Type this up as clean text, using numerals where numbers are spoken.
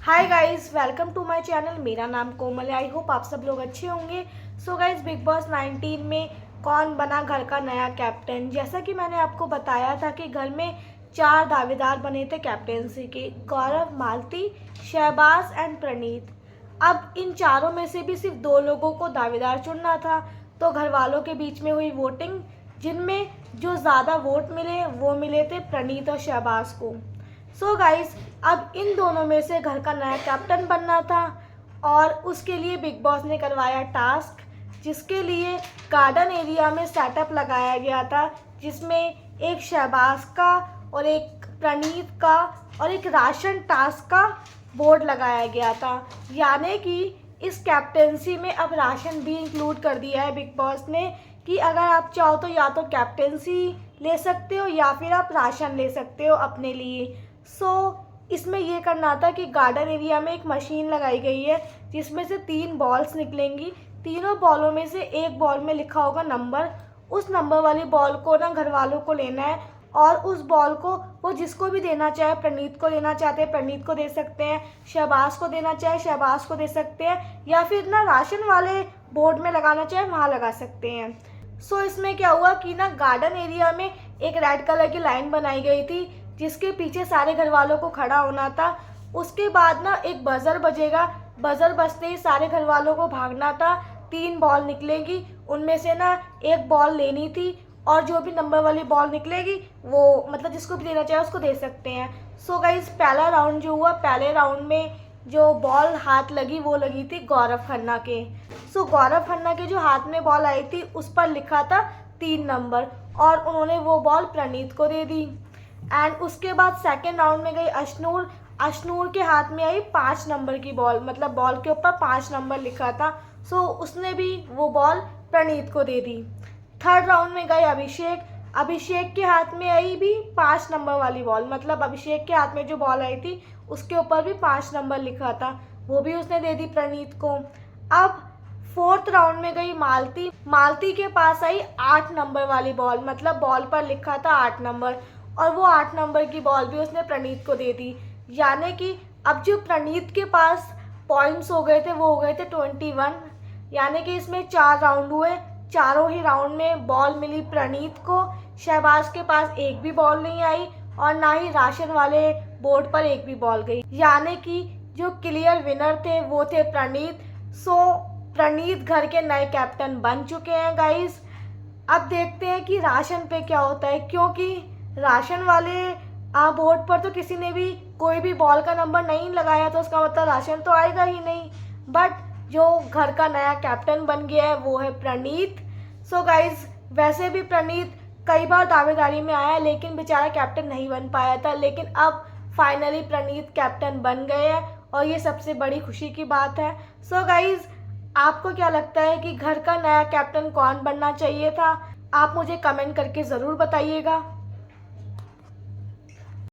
Hi guys, welcome to my channel. मेरा नाम कोमल है। आई होप आप सब लोग अच्छे होंगे। सो गाइस, बिग बॉस 19 में कौन बना घर का नया कैप्टन। जैसा कि मैंने आपको बताया था कि घर में 4 दावेदार बने थे कैप्टेंसी के, गौरव, मालती, शहबाज एंड प्रणीत। अब इन चारों में से भी सिर्फ 2 लोगों को दावेदार चुनना था। तो घर वालों के बीच में हुई वोटिंग, जिनमें जो ज़्यादा वोट मिले वो मिले थे प्रणीत और शहबाज को। सो गाइस, अब इन दोनों में से घर का नया कैप्टन बनना था और उसके लिए बिग बॉस ने करवाया टास्क, जिसके लिए गार्डन एरिया में सेटअप लगाया गया था, जिसमें एक शहबाज का और एक प्रणीत का और एक राशन टास्क का बोर्ड लगाया गया था। यानी कि इस कैप्टेंसी में अब राशन भी इंक्लूड कर दिया है बिग बॉस ने, कि अगर आप चाहो तो या तो कैप्टेंसी ले सकते हो या फिर आप राशन ले सकते हो अपने लिए। इसमें ये करना था कि गार्डन एरिया में एक मशीन लगाई गई है, जिसमें से 3 बॉल्स निकलेंगी। तीनों बॉलों में से एक बॉल में लिखा होगा नंबर। उस नंबर वाली बॉल को ना घर वालों को लेना है और उस बॉल को वो जिसको भी देना चाहे, प्रणीत को देना चाहते हैं प्रणीत को दे सकते हैं, शहबाज को देना चाहे शहबाज को दे सकते हैं, या फिर ना राशन वाले बोर्ड में लगाना चाहे वहाँ लगा सकते हैं। इसमें क्या हुआ कि ना गार्डन एरिया में एक रेड कलर की लाइन बनाई गई थी, जिसके पीछे सारे घर वालों को खड़ा होना था। उसके बाद ना एक बजर बजेगा, बजर बजते ही सारे घर वालों को भागना था। 3 बॉल निकलेगी, उनमें से ना एक बॉल लेनी थी और जो भी नंबर वाली बॉल निकलेगी वो मतलब जिसको भी देना चाहे उसको दे सकते हैं। गाइस, पहला राउंड जो हुआ, पहले राउंड में जो बॉल हाथ लगी वो लगी थी गौरव खन्ना के। गौरव खन्ना के जो हाथ में बॉल आई थी उस पर लिखा था 3 नंबर और उन्होंने वो बॉल प्रणीत को दे दी। एंड उसके बाद सेकेंड राउंड में गई अशनूर। अशनूर के हाथ में आई 5 नंबर की बॉल, मतलब बॉल के ऊपर 5 नंबर लिखा था। उसने भी वो बॉल प्रणीत को दे दी। थर्ड राउंड में गए अभिषेक। अभिषेक के हाथ में आई भी 5 नंबर वाली बॉल, मतलब अभिषेक के हाथ में जो बॉल आई थी उसके ऊपर भी 5 नंबर लिखा था, वो भी उसने दे दी प्रणीत को। अब फोर्थ राउंड में गई मालती। मालती के पास आई 8 नंबर वाली बॉल, मतलब बॉल पर लिखा था 8 नंबर और वो 8 नंबर की बॉल भी उसने प्रणीत को दे दी। यानी कि अब जो प्रणीत के पास पॉइंट्स हो गए थे वो हो गए थे 21। यानी कि इसमें 4 राउंड हुए, चारों ही राउंड में बॉल मिली प्रणीत को। शहबाज के पास एक भी बॉल नहीं आई और ना ही राशन वाले बोर्ड पर एक भी बॉल गई। यानी कि जो क्लियर विनर थे वो थे प्रणीत। प्रणीत घर के नए कैप्टन बन चुके हैं गाइस। अब देखते हैं कि राशन पे क्या होता है, क्योंकि राशन वाले बोर्ड पर तो किसी ने भी कोई भी बॉल का नंबर नहीं लगाया, तो उसका मतलब राशन तो आएगा ही नहीं। बट जो घर का नया कैप्टन बन गया है वो है प्रणीत। गाइस, वैसे भी प्रणीत कई बार दावेदारी में आया लेकिन बेचारा कैप्टन नहीं बन पाया था, लेकिन अब फाइनली प्रणीत कैप्टन बन गए हैं और ये सबसे बड़ी खुशी की बात है। गाइस, आपको क्या लगता है कि घर का नया कैप्टन कौन बनना चाहिए था? आप मुझे कमेंट करके ज़रूर बताइएगा।